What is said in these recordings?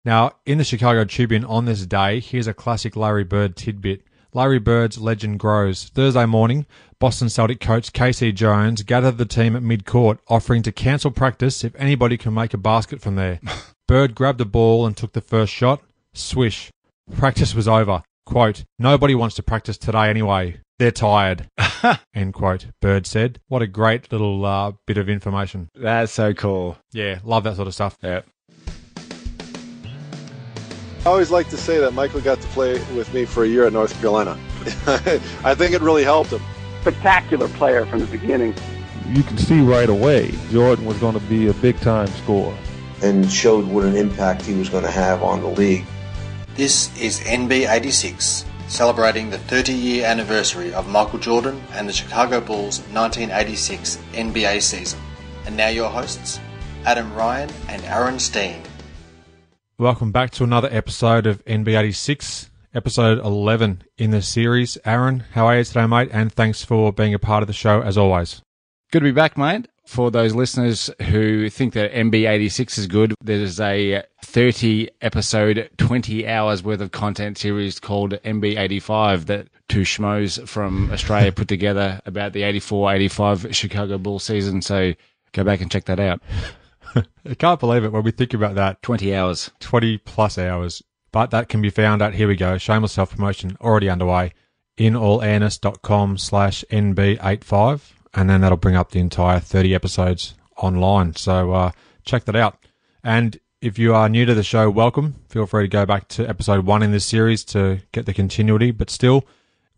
Now, in the Chicago Tribune on this day, here's a classic Larry Bird tidbit. Larry Bird's legend grows. Thursday morning, Boston Celtic coach Casey Jones gathered the team at mid-court, offering to cancel practice if anybody can make a basket from there. Bird grabbed the ball and took the first shot. Swish. Practice was over. Quote, "Nobody wants to practice today anyway. They're tired." End quote. Bird said. What a great little bit of information. That's so cool. Yeah, love that sort of stuff. Yeah. I always like to say that Michael got to play with me for a year at North Carolina. I think it really helped him. Spectacular player from the beginning. You can see right away Jordan was going to be a big-time scorer. And showed what an impact he was going to have on the league. This is NB86, celebrating the 30-year anniversary of Michael Jordan and the Chicago Bulls' 1986 NBA season. And now your hosts, Adam Ryan and Aaron Steen. Welcome back to another episode of NB86, episode 11 in the series. Aaron, how are you today, mate? And thanks for being a part of the show, as always. Good to be back, mate. For those listeners who think that NB86 is good, there's a 30-episode, 20 hours worth of content series called NB85 that two schmoes from Australia put together about the 84-85 Chicago Bulls season. So go back and check that out. I can't believe it when we think about that. 20 hours. 20 plus hours. But that can be found at, here we go, shameless self-promotion already underway, inallairness.com/NB85. And then that'll bring up the entire 30 episodes online. So check that out. And if you are new to the show, welcome. Feel free to go back to episode 1 in this series to get the continuity. But still,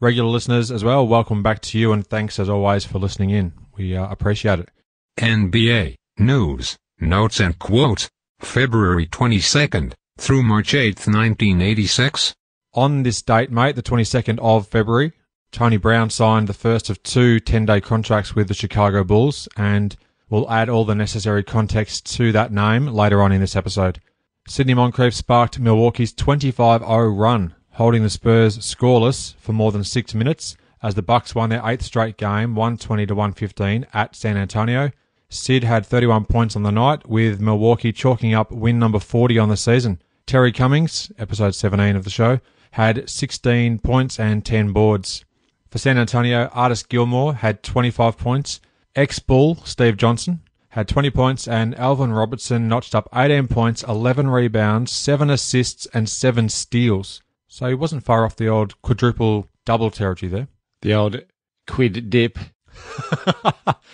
regular listeners as well, welcome back to you. And thanks, as always, for listening in. We appreciate it. NBA News, Notes and Quotes, February 22nd through March 8th, 1986. On this date, mate, the 22nd of February, Tony Brown signed the first of 2 10-day contracts with the Chicago Bulls, and we'll add all the necessary context to that name later on in this episode. Sidney Moncrief sparked Milwaukee's 25-0 run, holding the Spurs scoreless for more than 6 minutes as the Bucks won their 8th straight game, 120-115 at San Antonio. Sid had 31 points on the night, with Milwaukee chalking up win number 40 on the season. Terry Cummings, episode 17 of the show, had 16 points and 10 boards. For San Antonio, Artis Gilmore had 25 points. Ex-Bull Steve Johnson had 20 points, and Alvin Robertson notched up 18 points, 11 rebounds, 7 assists, and 7 steals. So he wasn't far off the old quadruple double territory there. The old quid dip.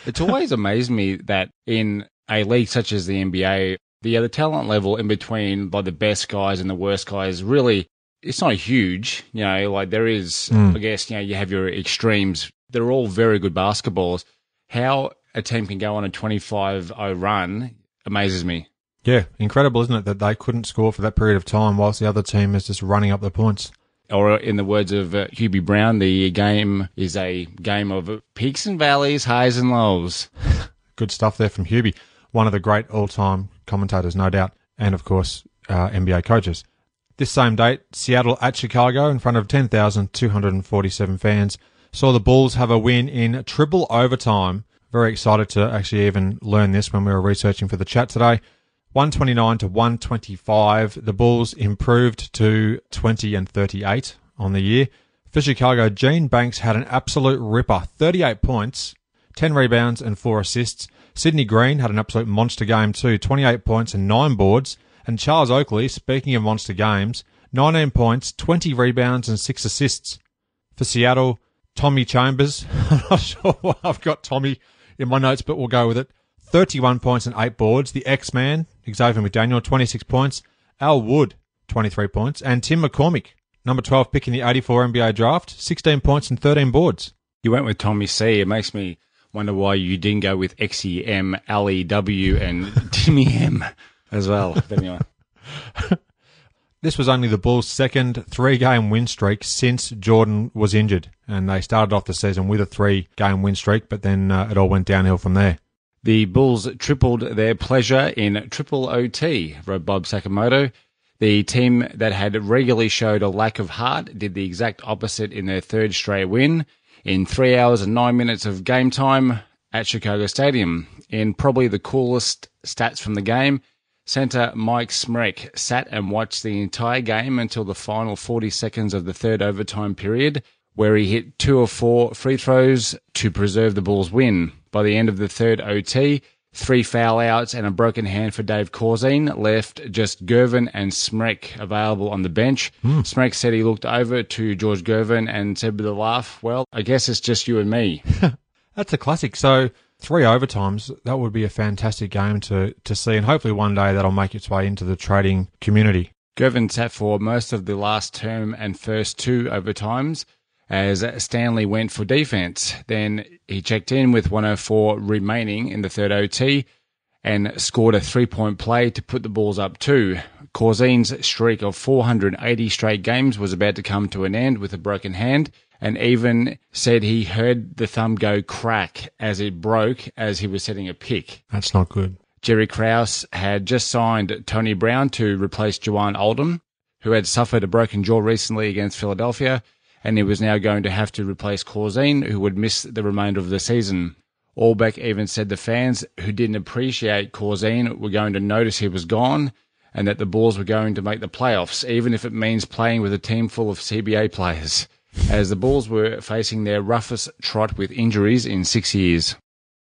It's always amazed me that in a league such as the NBA, the talent level in between like the best guys and the worst guys really, it's not huge. You know, like there is, I guess, you know, you have your extremes. They're all very good basketballs. How a team can go on a 25-0 run amazes me. Yeah, incredible, isn't it, that they couldn't score for that period of time whilst the other team is just running up the points. Or in the words of Hubie Brown, the game is a game of peaks and valleys, highs and lows. Good stuff there from Hubie, one of the great all-time commentators, no doubt, and, of course, NBA coaches. This same date, Seattle at Chicago in front of 10,247 fans saw the Bulls have a win in triple overtime. Very excited to actually even learn this when we were researching for the chat today. 129-125. The Bulls improved to 20-38 on the year. For Chicago, Gene Banks had an absolute ripper. 38 points, 10 rebounds and 4 assists. Sidney Green had an absolute monster game too. 28 points and 9 boards. And Charles Oakley, speaking of monster games, 19 points, 20 rebounds and 6 assists. For Seattle, Tommy Chambers. I'm not sure why I've got Tommy in my notes, but we'll go with it. 31 points and 8 boards. The X-Man, Xavier McDaniel, 26 points. Al Wood, 23 points. And Tim McCormick, number 12 pick in the 84 NBA draft, 16 points and 13 boards. You went with Tommy C. It makes me wonder why you didn't go with XEM, Ali W, and Timmy M as well. But anyway. This was only the Bulls' second 3-game win streak since Jordan was injured. And they started off the season with a 3-game win streak, but then it all went downhill from there. The Bulls tripled their pleasure in triple OT, wrote Bob Sakamoto. The team that had regularly showed a lack of heart did the exact opposite in their third straight win in 3 hours and 9 minutes of game time at Chicago Stadium. In probably the coolest stats from the game, Centre Mike Smrek sat and watched the entire game until the final 40 seconds of the third overtime period, where he hit 2 of 4 free throws to preserve the Bulls' win. By the end of the third OT, 3 foul outs and a broken hand for Dave Corzine left just Gervin and Smrek available on the bench. Smrek said he looked over to George Gervin and said with a laugh, "Well, I guess it's just you and me." That's a classic. So 3 overtimes, that would be a fantastic game to see, and hopefully one day that'll make its way into the trading community. Gervin sat for most of the last term and first 2 overtimes as Stanley went for defense. Then he checked in with 104 remaining in the third OT and scored a 3-point play to put the Bulls up 2. Corzine's streak of 480 straight games was about to come to an end with a broken hand, and even said he heard the thumb go crack as it broke as he was setting a pick. That's not good. Jerry Krause had just signed Tony Brown to replace Juwan Oldham, who had suffered a broken jaw recently against Philadelphia, and he was now going to have to replace Corzine, who would miss the remainder of the season. Allbeck even said the fans who didn't appreciate Corzine were going to notice he was gone, and that the Bulls were going to make the playoffs, even if it means playing with a team full of CBA players, as the Bulls were facing their roughest trot with injuries in 6 years.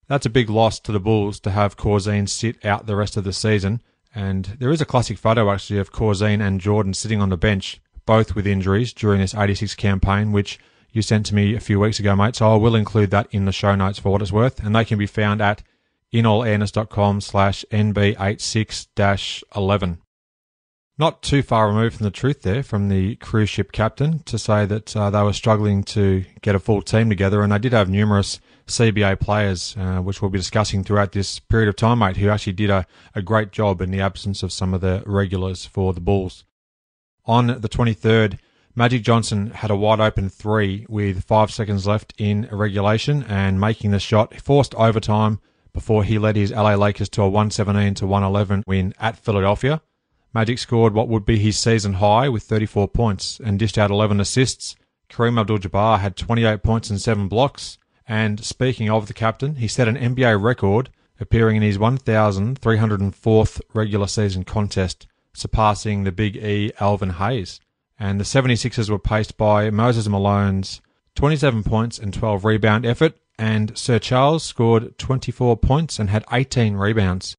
That's a big loss to the Bulls to have Corzine sit out the rest of the season, and there is a classic photo actually of Corzine and Jordan sitting on the bench, both with injuries during this 86 campaign, which you sent to me a few weeks ago, mate, so I will include that in the show notes for what it's worth, and they can be found at inallairness.com/NB86-11. Not too far removed from the truth there from the cruise ship captain to say that they were struggling to get a full team together, and they did have numerous CBA players, which we'll be discussing throughout this period of time, mate, who actually did a great job in the absence of some of the regulars for the Bulls. On the 23rd, Magic Johnson had a wide-open 3 with 5 seconds left in regulation, and making the shot forced overtime before he led his LA Lakers to a 117-111 win at Philadelphia. Magic scored what would be his season high with 34 points and dished out 11 assists. Kareem Abdul-Jabbar had 28 points and 7 blocks. And speaking of the captain, he set an NBA record appearing in his 1,304th regular season contest, surpassing the Big E Alvin Hayes. And the 76ers were paced by Moses Malone's 27 points and 12 rebound effort, and Sir Charles scored 24 points and had 18 rebounds.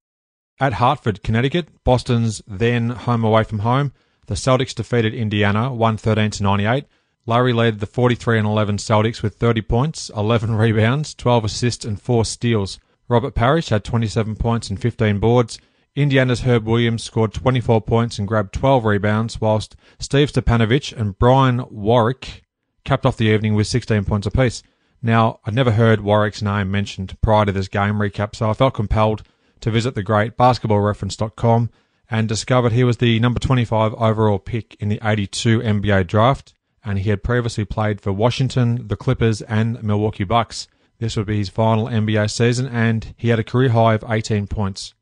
At Hartford, Connecticut, Boston's then home away from home, the Celtics defeated Indiana 113-98. Larry led the 43-11 Celtics with 30 points, 11 rebounds, 12 assists and 4 steals. Robert Parrish had 27 points and 15 boards. Indiana's Herb Williams scored 24 points and grabbed 12 rebounds, whilst Steve Stepanovic and Brian Warwick capped off the evening with 16 points apiece. Now, I'd never heard Warwick's name mentioned prior to this game recap, so I felt compelled to visit the great basketballreference.com and discovered he was the number 25 overall pick in the 82 NBA draft, and he had previously played for Washington, the Clippers, and Milwaukee Bucks. This would be his final NBA season, and he had a career high of 18 points.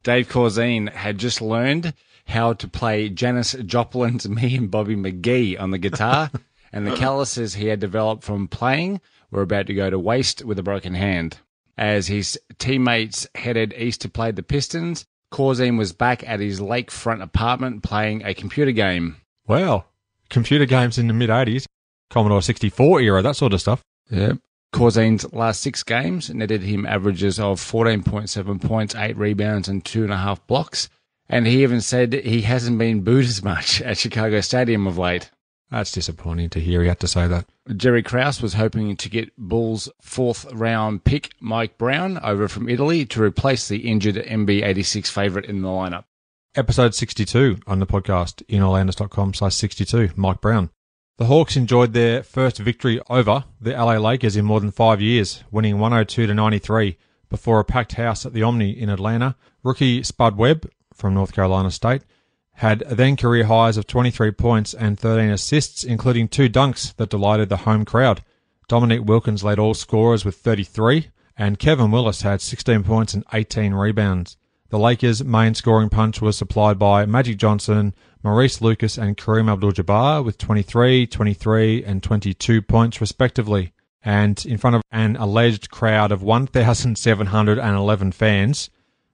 Dave Corzine had just learned how to play Janis Joplin's Me and Bobby McGee on the guitar, and the calluses he had developed from playing were about to go to waste with a broken hand. As his teammates headed east to play the Pistons, Corzine was back at his lakefront apartment playing a computer game. Wow. Computer games in the mid-80s. Commodore 64 era, that sort of stuff. Yep. Corzine's last 6 games netted him averages of 14.7 points, 8 rebounds and 2.5 blocks. And he even said he hasn't been booed as much at Chicago Stadium of late. That's disappointing to hear he had to say that. Jerry Krause was hoping to get Bulls' 4th-round pick Mike Brown over from Italy to replace the injured NB86 favourite in the lineup. Episode 62 on the podcast, inallairness.com/62, Mike Brown. The Hawks enjoyed their first victory over the LA Lakers in more than 5 years, winning 102-93 before a packed house at the Omni in Atlanta. Rookie Spud Webb from North Carolina State had then career highs of 23 points and 13 assists, including 2 dunks that delighted the home crowd. Dominique Wilkins led all scorers with 33, and Kevin Willis had 16 points and 18 rebounds. The Lakers' main scoring punch was supplied by Magic Johnson, Maurice Lucas and Kareem Abdul-Jabbar with 23, 23 and 22 points respectively, and in front of an alleged crowd of 1,711 fans.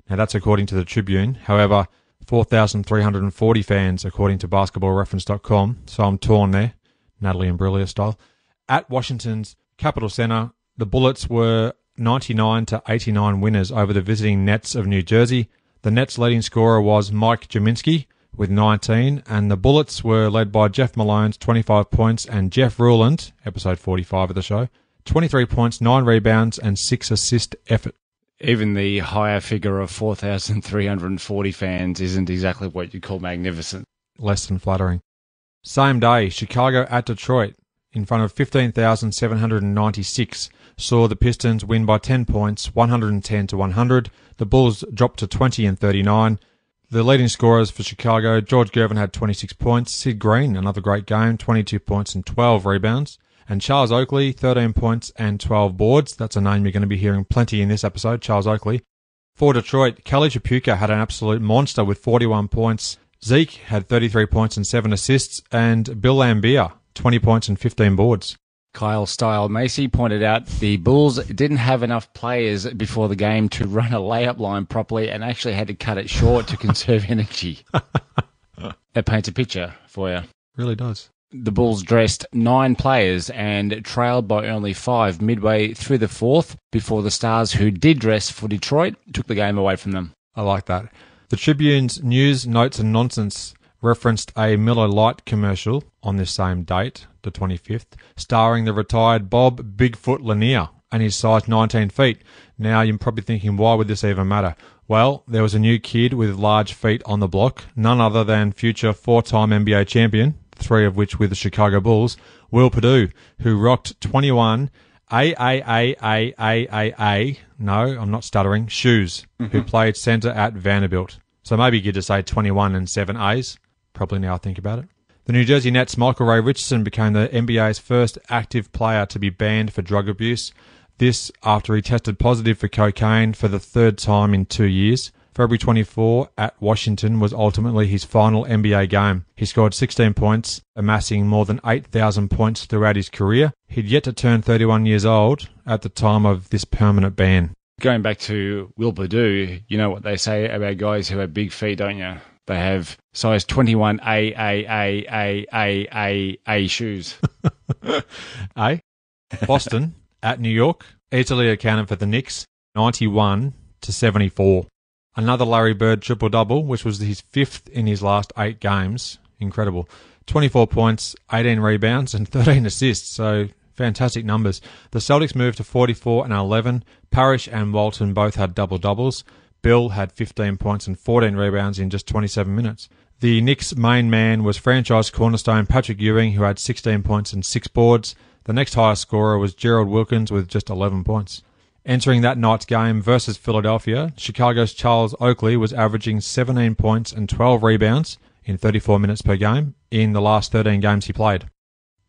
Now that's according to the Tribune. However, 4,340 fans, according to basketballreference.com. So I'm torn there, Natalie Imbruglia style. At Washington's Capitol Center, the Bullets were 99-89 winners over the visiting Nets of New Jersey. The Nets' leading scorer was Mike Jaminski with 19, and the Bullets were led by Jeff Malone's 25 points and Jeff Ruland, episode 45 of the show, 23 points, 9 rebounds, and 6 assist effort. Even the higher figure of 4,340 fans isn't exactly what you'd call magnificent. Less than flattering. Same day, Chicago at Detroit, in front of 15,796, saw the Pistons win by 10 points, 110-100. The Bulls dropped to 20-39. The leading scorers for Chicago, George Gervin had 26 points, Sid Green, another great game, 22 points and 12 rebounds, and Charles Oakley, 13 points and 12 boards. That's a name you're going to be hearing plenty in this episode, Charles Oakley. For Detroit, Kelly Tripucka had an absolute monster with 41 points. Zeke had 33 points and 7 assists, and Bill Laimbeer, 20 points and 15 boards. Kyle Style Macy pointed out the Bulls didn't have enough players before the game to run a layup line properly and actually had to cut it short to conserve energy. That paints a picture for you. Really does. The Bulls dressed 9 players and trailed by only 5 midway through the fourth before the Stars, who did dress for Detroit, took the game away from them. I like that. The Tribune's News, Notes and Nonsense referenced a Miller Lite commercial on this same date, the 25th, starring the retired Bob Bigfoot Lanier and his size 19 feet. Now, you're probably thinking, why would this even matter? Well, there was a new kid with large feet on the block, none other than future 4-time NBA champion, 3 of which with the Chicago Bulls, Will Perdue, who rocked 21 no, I'm not stuttering, shoes, who played centre at Vanderbilt. So maybe you could just say 21 and 7 A's, probably now I think about it. The New Jersey Nets' Michael Ray Richardson became the NBA's first active player to be banned for drug abuse. This after he tested positive for cocaine for the 3rd time in 2 years. February 24 at Washington was ultimately his final NBA game. He scored 16 points, amassing more than 8,000 points throughout his career. He'd yet to turn 31 years old at the time of this permanent ban. Going back to Will Perdue, you know what they say about guys who have big feet, don't you? They have size 21 A shoes. A. Boston at New York easily accounted for the Knicks, 91-74. Another Larry Bird triple-double, which was his 5th in his last 8 games. Incredible. 24 points, 18 rebounds, and 13 assists, so fantastic numbers. The Celtics moved to 44-11. Parrish and Walton both had double-doubles. Bill had 15 points and 14 rebounds in just 27 minutes. The Knicks' main man was franchise cornerstone Patrick Ewing, who had 16 points and 6 boards. The next highest scorer was Gerald Wilkins with just 11 points. Entering that night's game versus Philadelphia, Chicago's Charles Oakley was averaging 17 points and 12 rebounds in 34 minutes per game in the last 13 games he played.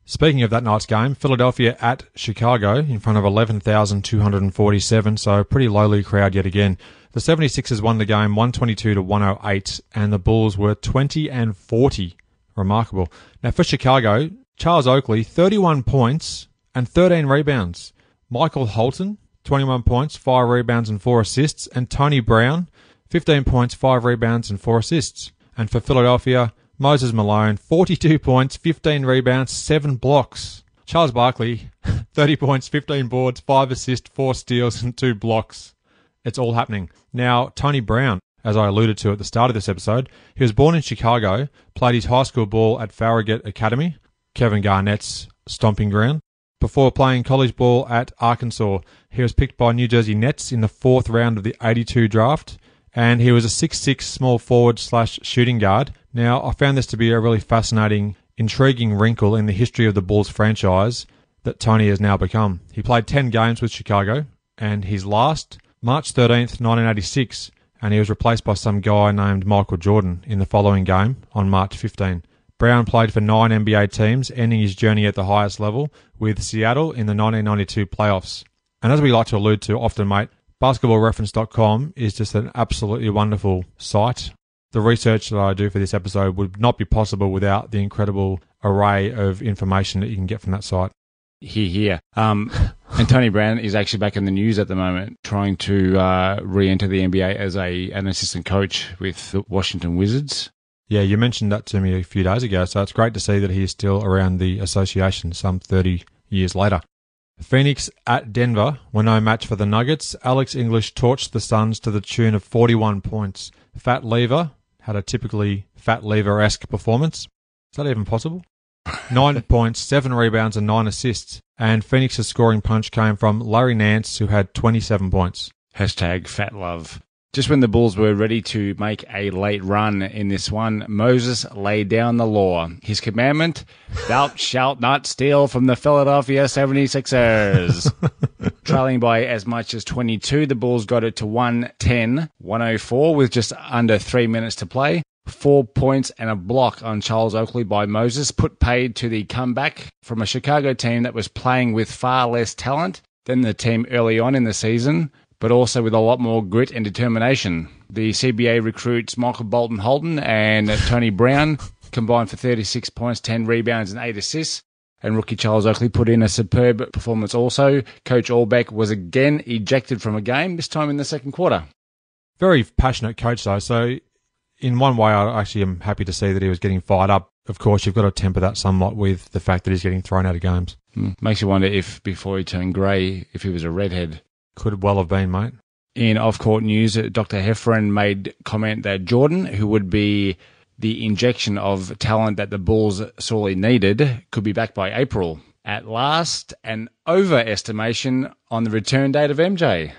Speaking of that night's game, Philadelphia at Chicago in front of 11,247, so a pretty lowly crowd yet again. The 76ers won the game 122-108, and the Bulls were 20-40. Remarkable. Now for Chicago, Charles Oakley, 31 points and 13 rebounds. Michael Holton, 21 points, 5 rebounds and 4 assists. And Tony Brown, 15 points, 5 rebounds and 4 assists. And for Philadelphia, Moses Malone, 42 points, 15 rebounds, 7 blocks. Charles Barkley, 30 points, 15 boards, 5 assists, 4 steals and 2 blocks. It's all happening. Now, Tony Brown, as I alluded to at the start of this episode, he was born in Chicago, played his high school ball at Farragut Academy, Kevin Garnett's stomping ground. Before playing college ball at Arkansas, he was picked by New Jersey Nets in the 4th round of the 82 draft, and he was a 6'6" small forward / shooting guard. Now, I found this to be a really fascinating, intriguing wrinkle in the history of the Bulls franchise that Tony has now become. He played 10 games with Chicago, and his last, March 13th, 1986, and he was replaced by some guy named Michael Jordan in the following game on March 15. Brown played for 9 NBA teams, ending his journey at the highest level with Seattle in the 1992 playoffs. And as we like to allude to often, mate, basketballreference.com is just an absolutely wonderful site. The research that I do for this episode would not be possible without the incredible array of information that you can get from that site. Here. And Tony Brown is actually back in the news at the moment, trying to re-enter the NBA as an assistant coach with the Washington Wizards. Yeah, you mentioned that to me a few days ago, so it's great to see that he is still around the association some 30 years later. Phoenix at Denver were no match for the Nuggets. Alex English torched the Suns to the tune of 41 points. Fat Lever had a typically Fat Lever-esque performance. Is that even possible? 9 points, 7 rebounds and 9 assists. And Phoenix's scoring punch came from Larry Nance, who had 27 points. Hashtag Fat Love. Just when the Bulls were ready to make a late run in this one, Moses laid down the law. His commandment, thou shalt not steal from the Philadelphia 76ers. Trailing by as much as 22, the Bulls got it to 110-104 with just under 3 minutes to play. 4 points and a block on Charles Oakley by Moses put paid to the comeback from a Chicago team that was playing with far less talent than the team early on in the season, but also with a lot more grit and determination. The CBA recruits Michael Holton and Tony Brown combined for 36 points, 10 rebounds and 8 assists. And rookie Charles Oakley put in a superb performance also. Coach Allbeck was again ejected from a game, this time in the second quarter. Very passionate coach, though. So in one way, I actually am happy to see that he was getting fired up. Of course, you've got to temper that somewhat with the fact that he's getting thrown out of games. Makes you wonder if, before he turned grey, if he was a redhead. Could well have been, mate. In off-court news, Dr. Heffron made comment that Jordan, who would be the injection of talent that the Bulls sorely needed, could be back by April. At last, an overestimation on the return date of MJ.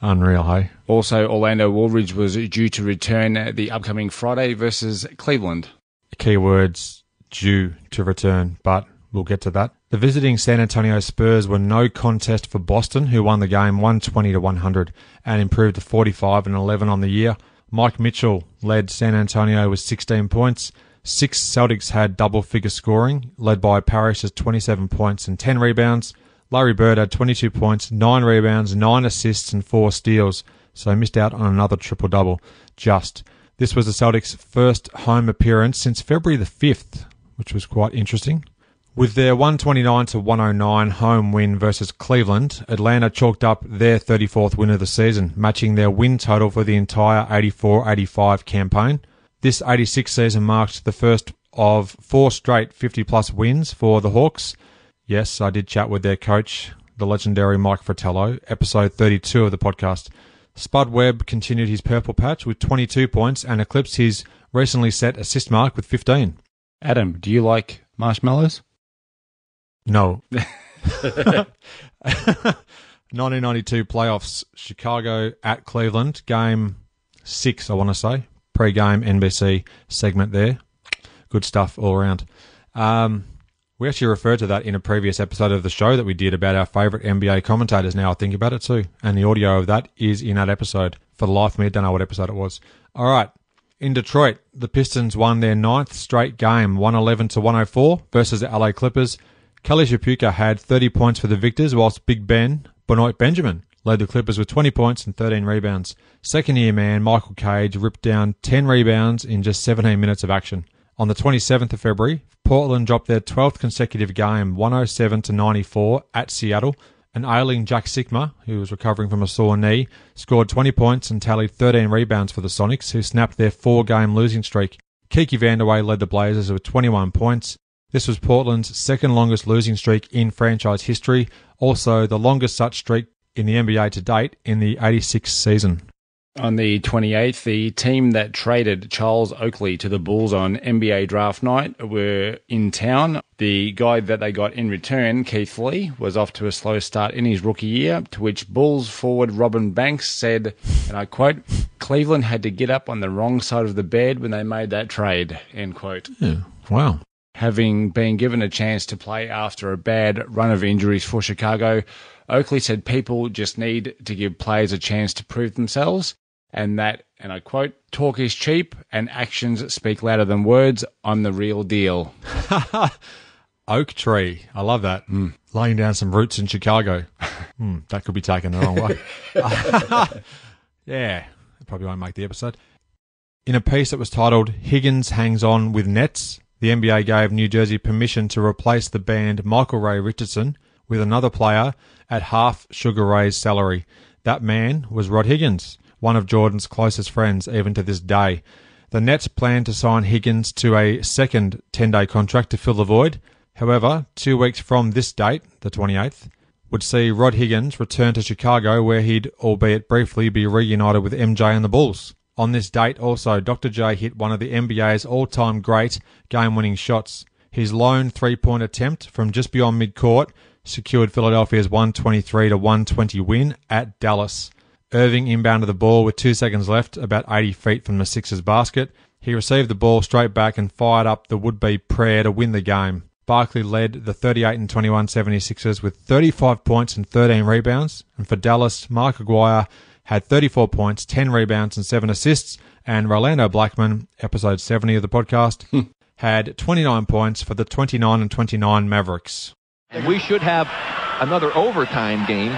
Unreal, hey? Also, Orlando Woolridge was due to return the upcoming Friday versus Cleveland. Keywords due to return, but we'll get to that. The visiting San Antonio Spurs were no contest for Boston, who won the game 120-100 and improved to 45-11 on the year. Mike Mitchell led San Antonio with 16 points. 6 Celtics had double-figure scoring, led by Parrish's 27 points and 10 rebounds. Larry Bird had 22 points, 9 rebounds, 9 assists and 4 steals, so missed out on another triple-double. This was the Celtics' first home appearance since February the 5th, which was quite interesting. With their 129-109 home win versus Cleveland, Atlanta chalked up their 34th win of the season, matching their win total for the entire 84-85 campaign. This 86 season marked the first of 4 straight 50-plus wins for the Hawks. Yes, I did chat with their coach, the legendary Mike Fratello, episode 32 of the podcast. Spud Webb continued his purple patch with 22 points and eclipsed his recently set assist mark with 15. Adam, do you like marshmallows? No. 1992 playoffs, Chicago at Cleveland, game 6, I want to say. Pre-game NBC segment there. Good stuff all around. We actually referred to that in a previous episode of the show that we did about our favourite NBA commentators, now I think about it too. And the audio of that is in that episode. For the life of me, I don't know what episode it was. All right. In Detroit, the Pistons won their 9th straight game, 111-104 versus the LA Clippers. Kelly Shapuka had 30 points for the victors, whilst Big Ben, Benoit Benjamin, led the Clippers with 20 points and 13 rebounds. Second-year man Michael Cage ripped down 10 rebounds in just 17 minutes of action. On the 27th of February, Portland dropped their 12th consecutive game, 107-94 at Seattle. An ailing Jack Sikma, who was recovering from a sore knee, scored 20 points and tallied 13 rebounds for the Sonics, who snapped their 4-game losing streak. Kiki Vandeweghe led the Blazers with 21 points. This was Portland's second longest losing streak in franchise history, also the longest such streak in the NBA to date in the 86 season. On the 28th, the team that traded Charles Oakley to the Bulls on NBA draft night were in town. The guy that they got in return, Keith Lee, was off to a slow start in his rookie year, to which Bulls forward Robin Banks said, and I quote, "Cleveland had to get up on the wrong side of the bed when they made that trade," end quote. Yeah. Wow. Having been given a chance to play after a bad run of injuries for Chicago, Oakley said people just need to give players a chance to prove themselves, and that, and I quote, "Talk is cheap and actions speak louder than words. I'm the real deal." Oak tree. I love that. Laying down some roots in Chicago. That could be taken the wrong way. Yeah, it probably won't make the episode. In a piece that was titled "Higgins Hangs On with Nets," the NBA gave New Jersey permission to replace the banned Michael Ray Richardson with another player at half Sugar Ray's salary. That man was Rod Higgins, one of Jordan's closest friends even to this day. The Nets planned to sign Higgins to a second 10-day contract to fill the void. However, 2 weeks from this date, the 28th, would see Rod Higgins return to Chicago, where he'd, albeit briefly, be reunited with MJ and the Bulls. On this date also, Dr. J hit one of the NBA's all-time great game-winning shots. His lone three-point attempt from just beyond mid-court secured Philadelphia's 123-120 win at Dallas. Irving inbounded the ball with 2 seconds left, about 80 feet from the Sixers' basket. He received the ball straight back and fired up the would-be prayer to win the game. Barkley led the 38-21 76ers with 35 points and 13 rebounds. And for Dallas, Mark Aguirre had 34 points, 10 rebounds and 7 assists. And Rolando Blackman, episode 70 of the podcast, had 29 points for the 29-29 Mavericks. We should have another overtime game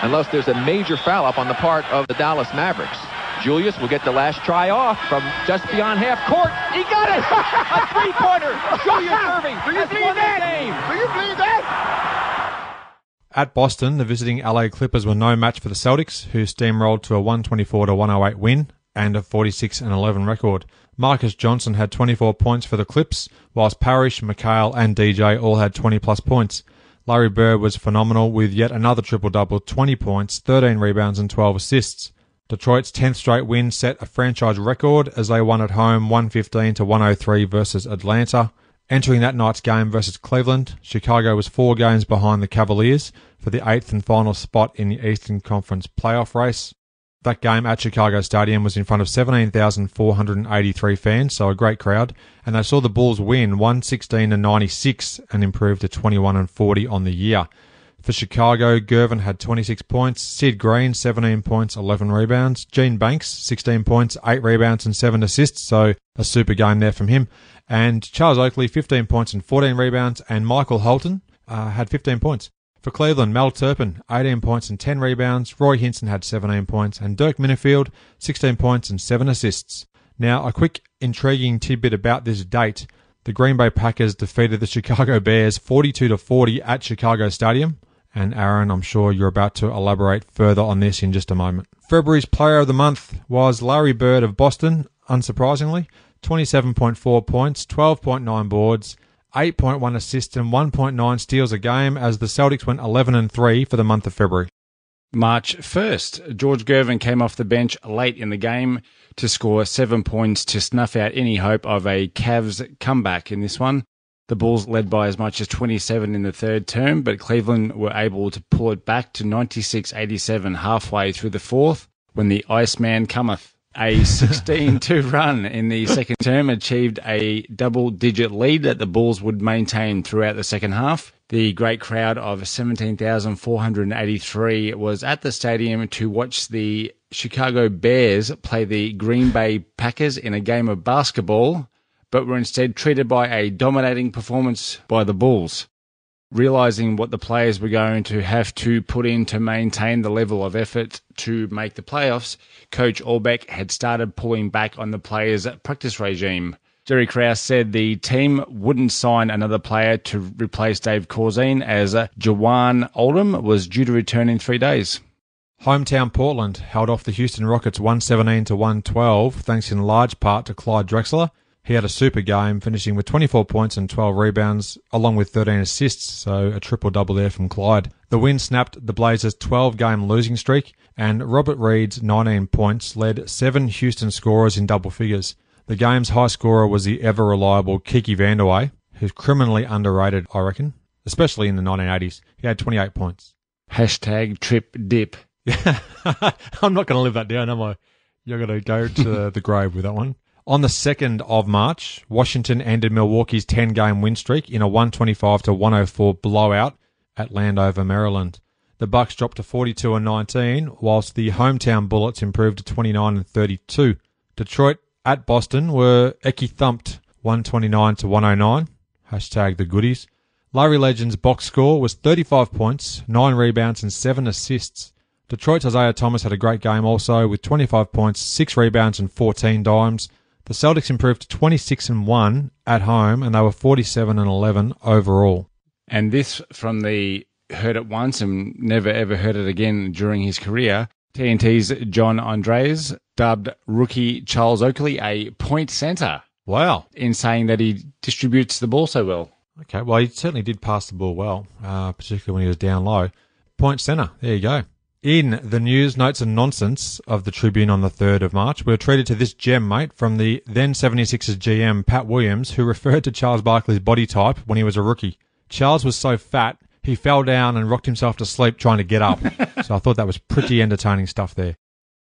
unless there's a major foul up on the part of the Dallas Mavericks. Julius will get the last try off from just beyond half court. He got it! A three-pointer! Julius Irving has won the game! Do you believe that? At Boston, the visiting LA Clippers were no match for the Celtics, who steamrolled to a 124-108 win and a 46-11 record. Marcus Johnson had 24 points for the Clips, whilst Parrish, McHale and DJ all had 20-plus points. Larry Bird was phenomenal with yet another triple-double, 20 points, 13 rebounds and 12 assists. Detroit's 10th straight win set a franchise record as they won at home 115-103 versus Atlanta. Entering that night's game versus Cleveland, Chicago was 4 games behind the Cavaliers for the 8th and final spot in the Eastern Conference playoff race. That game at Chicago Stadium was in front of 17,483 fans, so a great crowd, and they saw the Bulls win 116-96 and improve to 21-40 on the year. For Chicago, Gervin had 26 points, Sid Green 17 points, 11 rebounds, Gene Banks 16 points, 8 rebounds and 7 assists, so a super game there from him, and Charles Oakley 15 points and 14 rebounds, and Michael Holton had 15 points. For Cleveland, Mel Turpin 18 points and 10 rebounds, Roy Hinson had 17 points, and Dirk Minifield 16 points and 7 assists. Now, a quick intriguing tidbit about this date. The Green Bay Packers defeated the Chicago Bears 42-40 at Chicago Stadium. And Aaron, I'm sure you're about to elaborate further on this in just a moment. February's player of the month was Larry Bird of Boston, unsurprisingly. 27.4 points, 12.9 boards, 8.1 assists and 1.9 steals a game as the Celtics went 11-3 for the month of February. March 1st, George Gervin came off the bench late in the game to score 7 points to snuff out any hope of a Cavs comeback in this one. The Bulls led by as much as 27 in the third term, but Cleveland were able to pull it back to 96-87 halfway through the fourth when the Iceman cometh. A 16-2 run in the second term achieved a double-digit lead that the Bulls would maintain throughout the second half. The great crowd of 17,483 was at the stadium to watch the Chicago Bears play the Green Bay Packers in a game of basketball, but were instead treated by a dominating performance by the Bulls. Realizing what the players were going to have to put in to maintain the level of effort to make the playoffs, Coach Orbeck had started pulling back on the players' practice regime. Jerry Krause said the team wouldn't sign another player to replace Dave Corzine as Jawan Oldham was due to return in 3 days. Hometown Portland held off the Houston Rockets 117-112 thanks in large part to Clyde Drexler. He had a super game, finishing with 24 points and 12 rebounds, along with 13 assists, so a triple-double there from Clyde. The win snapped the Blazers' 12-game losing streak, and Robert Reed's 19 points led 7 Houston scorers in double figures. The game's high scorer was the ever-reliable Kiki Vandeweghe, who's criminally underrated, I reckon, especially in the 1980s. He had 28 points. #trip dip. Yeah, I'm not going to live that down, am I? You're going to go to the grave with that one. On the 2nd of March, Washington ended Milwaukee's 10-game win streak in a 125-104 blowout at Landover, Maryland. The Bucks dropped to 42-19, whilst the hometown Bullets improved to 29-32. Detroit at Boston were Eki-thumped 129-109. #the goodies. Larry Legend's box score was 35 points, 9 rebounds and 7 assists. Detroit's Isaiah Thomas had a great game also with 25 points, 6 rebounds and 14 dimes. The Celtics improved to 26-1 at home, and they were 47-11 overall. And this from the heard it once and never ever heard it again during his career. TNT's John Andres dubbed rookie Charles Oakley a point centre. Wow. In saying that he distributes the ball so well. Okay, well, he certainly did pass the ball well, particularly when he was down low. Point centre, there you go. In the news, notes and nonsense of the Tribune on the 3rd of March, we were treated to this gem, mate, from the then 76ers GM, Pat Williams, who referred to Charles Barkley's body type when he was a rookie. Charles was so fat, he fell down and rocked himself to sleep trying to get up. So I thought that was pretty entertaining stuff there.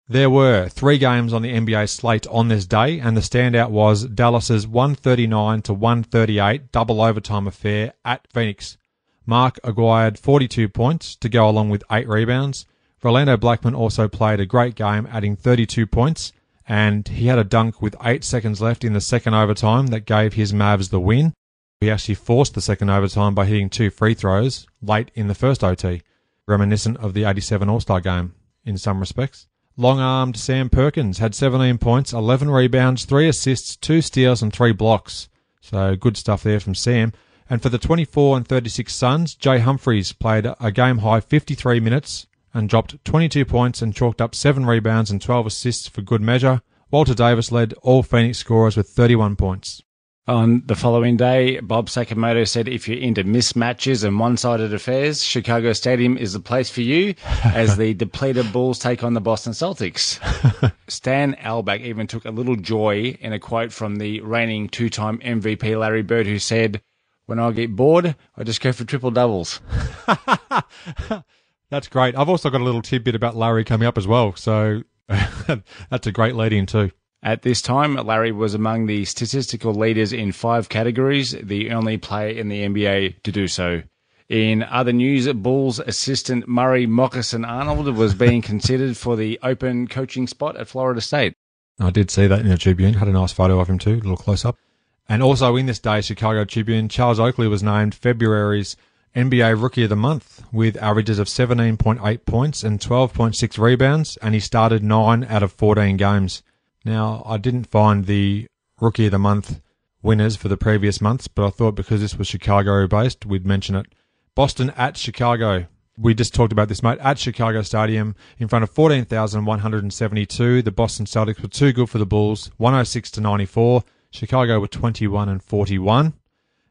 There were 3 games on the NBA slate on this day, and the standout was Dallas's 139-138 double overtime affair at Phoenix. Mark acquired 42 points to go along with 8 rebounds. Rolando Blackman also played a great game, adding 32 points, and he had a dunk with 8 seconds left in the second overtime that gave his Mavs the win. He actually forced the second overtime by hitting 2 free throws late in the first OT, reminiscent of the 87 All-Star game in some respects. Long-armed Sam Perkins had 17 points, 11 rebounds, 3 assists, 2 steals and 3 blocks. So good stuff there from Sam. And for the 24 and 36 Suns, Jay Humphries played a game-high 53 minutes and dropped 22 points and chalked up 7 rebounds and 12 assists for good measure. Walter Davis led all Phoenix scorers with 31 points. On the following day, Bob Sakamoto said if you're into mismatches and one-sided affairs, Chicago Stadium is the place for you as the depleted Bulls take on the Boston Celtics. Stan Alback even took a little joy in a quote from the reigning 2-time MVP Larry Bird, who said, "When I get bored, I just go for triple doubles." That's great. I've also got a little tidbit about Larry coming up as well, so that's a great lead-in too. At this time, Larry was among the statistical leaders in 5 categories, the only player in the NBA to do so. In other news, Bulls assistant Murray Moccasin Arnold was being considered for the open coaching spot at Florida State. I did see that in the Tribune. Had a nice photo of him too, a little close-up. And also in this day's Chicago Tribune, Charles Oakley was named February's NBA Rookie of the Month with averages of 17.8 points and 12.6 rebounds, and he started 9 out of 14 games. Now, I didn't find the Rookie of the Month winners for the previous months, but I thought because this was Chicago-based, we'd mention it. Boston at Chicago. We just talked about this, mate. At Chicago Stadium, in front of 14,172, the Boston Celtics were too good for the Bulls, 106-94. Chicago were 21-41.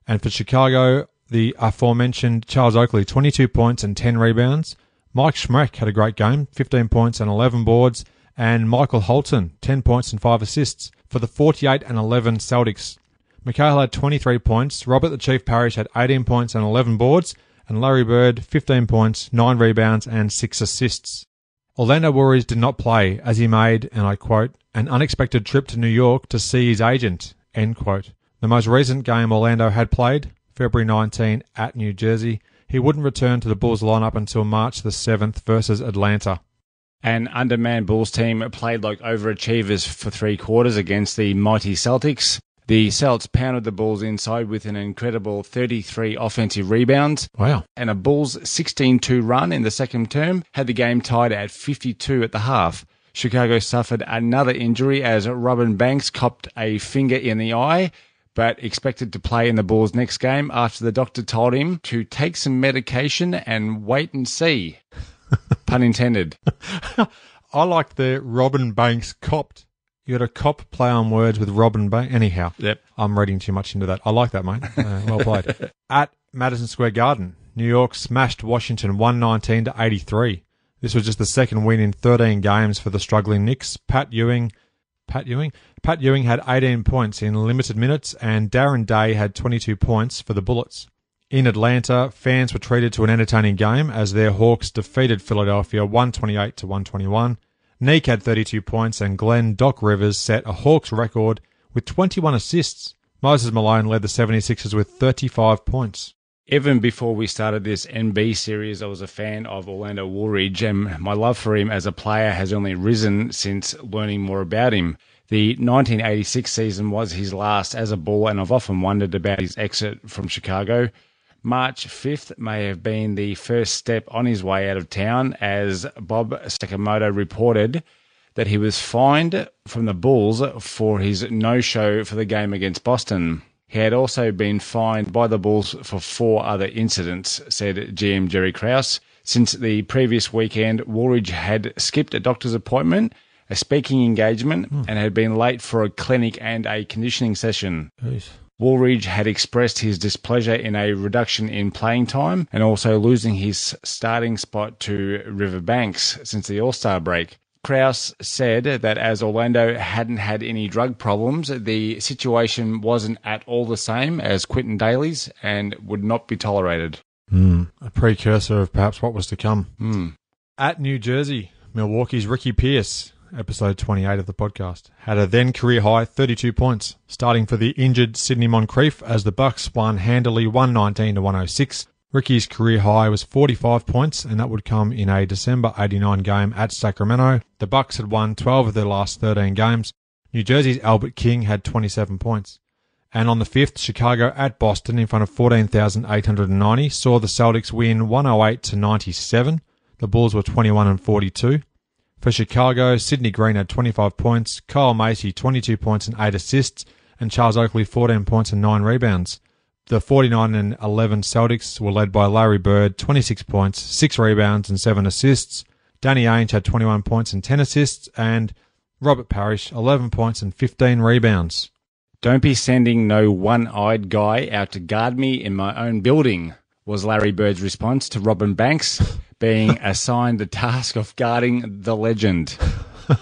And for Chicago, the aforementioned Charles Oakley, 22 points and 10 rebounds. Mike Schmeck had a great game, 15 points and 11 boards. And Michael Holton, 10 points and 5 assists for the 48-11 Celtics. Mikhail had 23 points, Robert the Chief Parrish had 18 points and 11 boards, and Larry Bird, 15 points, 9 rebounds and 6 assists. Orlando Warriors did not play as he made, and I quote, an unexpected trip to New York to see his agent, end quote. The most recent game Orlando had played, February 19 at New Jersey, he wouldn't return to the Bulls lineup until March the 7th versus Atlanta. An undermanned Bulls team played like overachievers for 3 quarters against the mighty Celtics. The Celts pounded the Bulls inside with an incredible 33 offensive rebounds. Wow. And a Bulls 16-2 run in the second term had the game tied at 52 at the half. Chicago suffered another injury as Robin Banks copped a finger in the eye, but expected to play in the Bulls' next game after the doctor told him to take some medication and wait and see. Pun intended. I like the Robin Banks copped. You got a cop play on words with Robin Banks. Anyhow, yep. I'm reading too much into that. I like that, mate. Well played. At Madison Square Garden, New York smashed Washington 119-83. This was just the second win in 13 games for the struggling Knicks. Pat Ewing had 18 points in limited minutes, and Darren Day had 22 points for the Bullets. In Atlanta, fans were treated to an entertaining game as their Hawks defeated Philadelphia 128-121. Neek had 32 points and Glenn Doc Rivers set a Hawks record with 21 assists. Moses Malone led the 76ers with 35 points. Even before we started this NB series, I was a fan of Orlando Woolridge, and my love for him as a player has only risen since learning more about him. The 1986 season was his last as a Bull, and I've often wondered about his exit from Chicago. March 5th may have been the first step on his way out of town, as Bob Sakamoto reported that he was fined from the Bulls for his no-show for the game against Boston. He had also been fined by the Bulls for 4 other incidents, said GM Jerry Krause. Since the previous weekend, Woolridge had skipped a doctor's appointment, a speaking engagement, and had been late for a clinic and a conditioning session. Jeez. Woolridge had expressed his displeasure in a reduction in playing time and also losing his starting spot to Riverbanks since the All-Star break. Krause said that as Orlando hadn't had any drug problems, the situation wasn't at all the same as Quinton Daly's and would not be tolerated. A precursor of perhaps what was to come. At New Jersey, Milwaukee's Ricky Pierce, episode 28 of the podcast, had a then career-high 32 points, starting for the injured Sidney Moncrief as the Bucks won handily 119-106. Ricky's career high was 45 points, and that would come in a December 89 game at Sacramento. The Bucks had won 12 of their last 13 games. New Jersey's Albert King had 27 points. And on the 5th, Chicago at Boston in front of 14,890 saw the Celtics win 108-97. The Bulls were 21-42. For Chicago, Sidney Green had 25 points, Kyle Macy 22 points and 8 assists, and Charles Oakley 14 points and 9 rebounds. The 49-11 Celtics were led by Larry Bird, 26 points, 6 rebounds and 7 assists. Danny Ainge had 21 points and 10 assists, and Robert Parrish 11 points and 15 rebounds. Don't be sending no one-eyed guy out to guard me in my own building, was Larry Bird's response to Robin Banks being assigned the task of guarding the legend.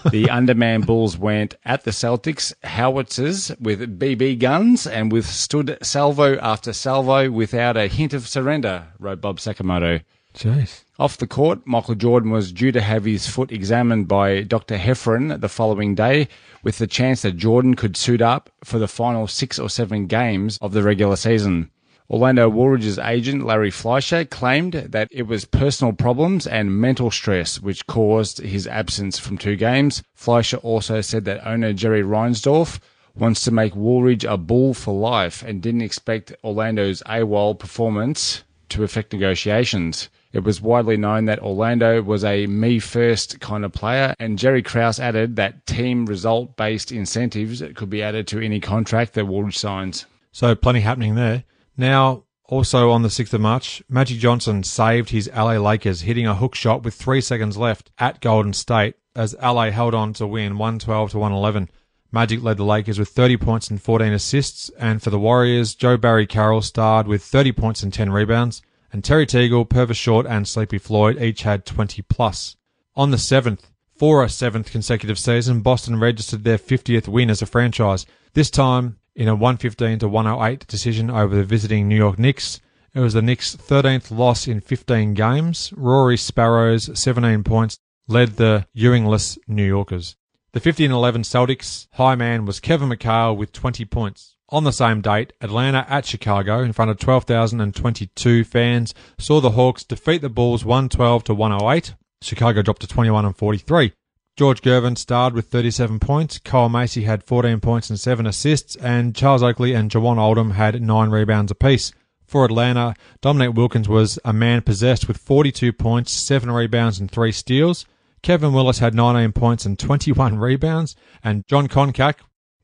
The undermanned Bulls went at the Celtics howitzers with BB guns and withstood salvo after salvo without a hint of surrender, wrote Bob Sakamoto. Jeez. Off the court, Michael Jordan was due to have his foot examined by Dr. Heffron the following day, with the chance that Jordan could suit up for the final 6 or 7 games of the regular season. Orlando Woolridge's agent, Larry Fleischer, claimed that it was personal problems and mental stress which caused his absence from 2 games. Fleischer also said that owner Jerry Reinsdorf wants to make Woolridge a Bull for life and didn't expect Orlando's AWOL performance to affect negotiations. It was widely known that Orlando was a me-first kind of player, and Jerry Krause added that team result-based incentives could be added to any contract that Woolridge signs. So plenty happening there. Now, also on the 6th of March, Magic Johnson saved his LA Lakers, hitting a hook shot with 3 seconds left at Golden State as LA held on to win 112-111. Magic led the Lakers with 30 points and 14 assists, and for the Warriors, Joe Barry Carroll starred with 30 points and 10 rebounds, and Terry Teagle, Purvis Short, and Sleepy Floyd each had 20+. On the 7th, for a 7th consecutive season, Boston registered their 50th win as a franchise, this time in a 115-108 decision over the visiting New York Knicks. It was the Knicks' 13th loss in 15 games. Rory Sparrows, 17 points, led the Ewingless New Yorkers. The 50-11 Celtics high man was Kevin McHale with 20 points. On the same date, Atlanta at Chicago in front of 12,022 fans saw the Hawks defeat the Bulls 112-108. Chicago dropped to 21-43. George Gervin starred with 37 points, Kyle Macy had 14 points and 7 assists, and Charles Oakley and Jawan Oldham had 9 rebounds apiece. For Atlanta, Dominic Wilkins was a man possessed with 42 points, 7 rebounds and 3 steals. Kevin Willis had 19 points and 21 rebounds, and John Koncak,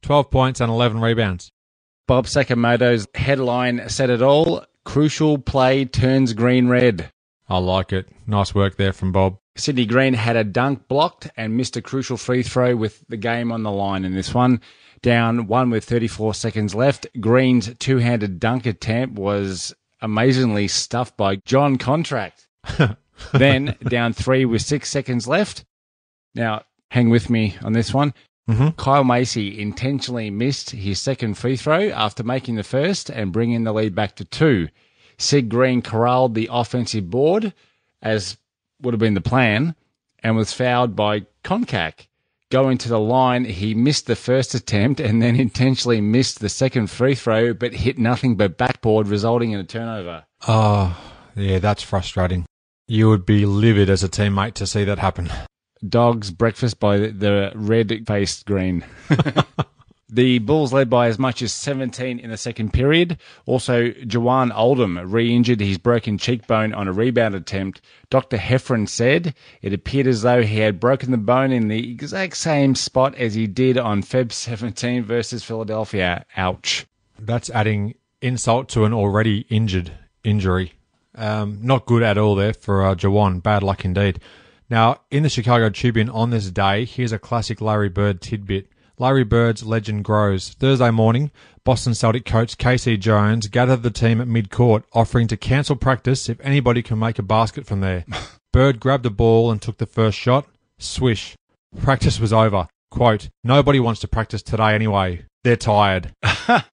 12 points and 11 rebounds. Bob Sakamoto's headline said it all, crucial play turns green red. I like it. Nice work there from Bob. Sidney Green had a dunk blocked and missed a crucial free throw with the game on the line in this one. Down 1 with 34 seconds left. Green's two-handed dunk attempt was amazingly stuffed by John Contract. Then down 3 with 6 seconds left. Now, hang with me on this one. Kyle Macy intentionally missed his second free throw after making the first and bringing the lead back to 2. Sid Green corralled the offensive board, as would have been the plan, and was fouled by Koncak. Going to the line, he missed the first attempt and then intentionally missed the second free throw, but hit nothing but backboard, resulting in a turnover. Oh, yeah, that's frustrating. You would be livid as a teammate to see that happen. Dog's breakfast by the red-faced Green. The Bulls led by as much as 17 in the second period. Also, Juwan Oldham re-injured his broken cheekbone on a rebound attempt. Dr. Heffron said it appeared as though he had broken the bone in the exact same spot as he did on Feb 17 versus Philadelphia. Ouch. That's adding insult to an already injured injury. Not good at all there for Juwan. Bad luck indeed. Now, in the Chicago Tribune on this day, here's a classic Larry Bird tidbit. Larry Bird's legend grows. Thursday morning, Boston Celtic coach Casey Jones gathered the team at mid-court, offering to cancel practice if anybody can make a basket from there. Bird grabbed a ball and took the first shot. Swish. Practice was over. Quote, "Nobody wants to practice today anyway. They're tired."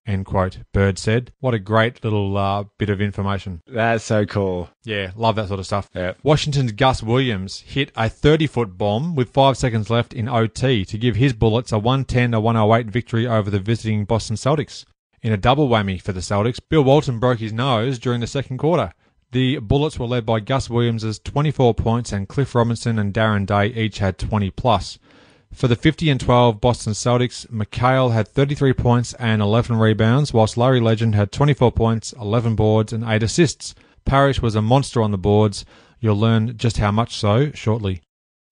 End quote, Bird said. What a great little bit of information. That's so cool. Yeah, love that sort of stuff. Yeah. Washington's Gus Williams hit a 30-foot bomb with 5 seconds left in OT to give his Bullets a 110-108 victory over the visiting Boston Celtics. In a double whammy for the Celtics, Bill Walton broke his nose during the second quarter. The Bullets were led by Gus Williams' 24 points, and Cliff Robinson and Darren Day each had 20+. For the 50-12 Boston Celtics, McHale had 33 points and 11 rebounds, whilst Larry Legend had 24 points, 11 boards, and 8 assists. Parrish was a monster on the boards. You'll learn just how much so shortly.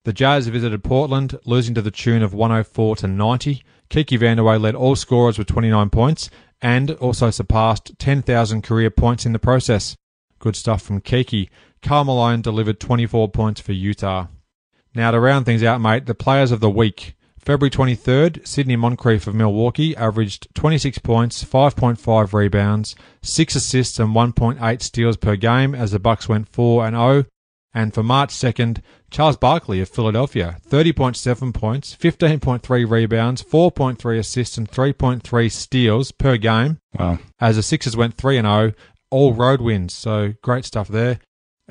The Jazz visited Portland, losing to the tune of 104-90. Kiki Vandeweghe led all scorers with 29 points and also surpassed 10,000 career points in the process. Good stuff from Kiki. Karl Malone delivered 24 points for Utah. Now, to round things out, mate, the players of the week. February 23rd, Sidney Moncrief of Milwaukee averaged 26 points, 5.5 rebounds, 6 assists and 1.8 steals per game as the Bucks went 4-0. And for March 2nd, Charles Barkley of Philadelphia, 30.7 points, 15.3 rebounds, 4.3 assists and 3.3 steals per game. Wow. As the Sixers went 3-0, all road wins. So great stuff there.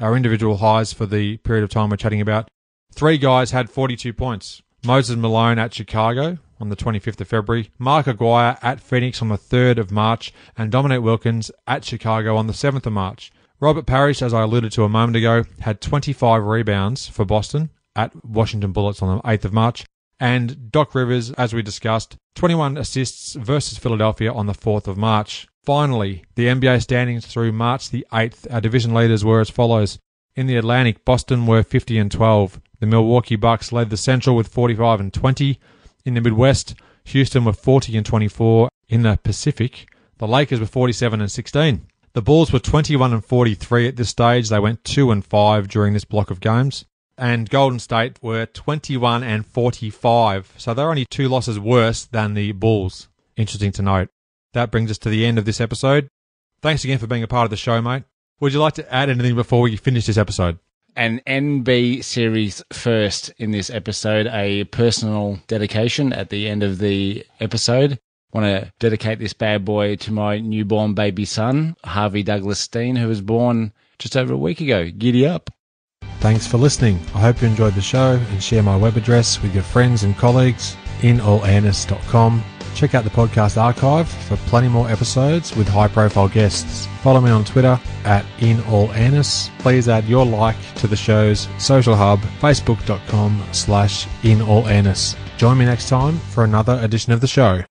Our individual highs for the period of time we're chatting about. 3 guys had 42 points. Moses Malone at Chicago on the 25th of February, Mark Aguirre at Phoenix on the 3rd of March, and Dominic Wilkins at Chicago on the 7th of March. Robert Parrish, as I alluded to a moment ago, had 25 rebounds for Boston at Washington Bullets on the 8th of March. And Doc Rivers, as we discussed, 21 assists versus Philadelphia on the 4th of March. Finally, the NBA standings through March the 8th, our division leaders were as follows. In the Atlantic, Boston were 50-12. The Milwaukee Bucks led the Central with 45-20. In the Midwest, Houston were 40-24. In the Pacific, the Lakers were 47-16. The Bulls were 21-43 at this stage. They went 2-5 during this block of games. And Golden State were 21-45. So they're only 2 losses worse than the Bulls. Interesting to note. That brings us to the end of this episode. Thanks again for being a part of the show, mate. Would you like to add anything before we finish this episode? An NB series first in this episode, a personal dedication at the end of the episode. I want to dedicate this bad boy to my newborn baby son, Harvey Douglas Steen, who was born just over a week ago. Giddy up. Thanks for listening. I hope you enjoyed the show and share my web address with your friends and colleagues, inallairness.com. Check out the podcast archive for plenty more episodes with high-profile guests. Follow me on Twitter at inallairness. Please add your like to the show's social hub, facebook.com/inallairness. Join me next time for another edition of the show.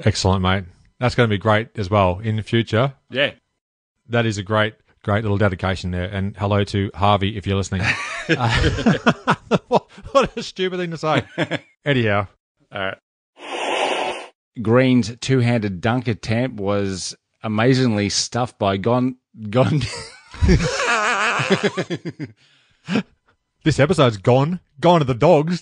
Excellent, mate. That's going to be great as well in the future. Yeah. That is a great little dedication there. And hello to Harvey if you're listening. What a stupid thing to say. Anyhow. All right. Green's two-handed dunk attempt was amazingly stuffed by Gone. This episode's gone to the dogs.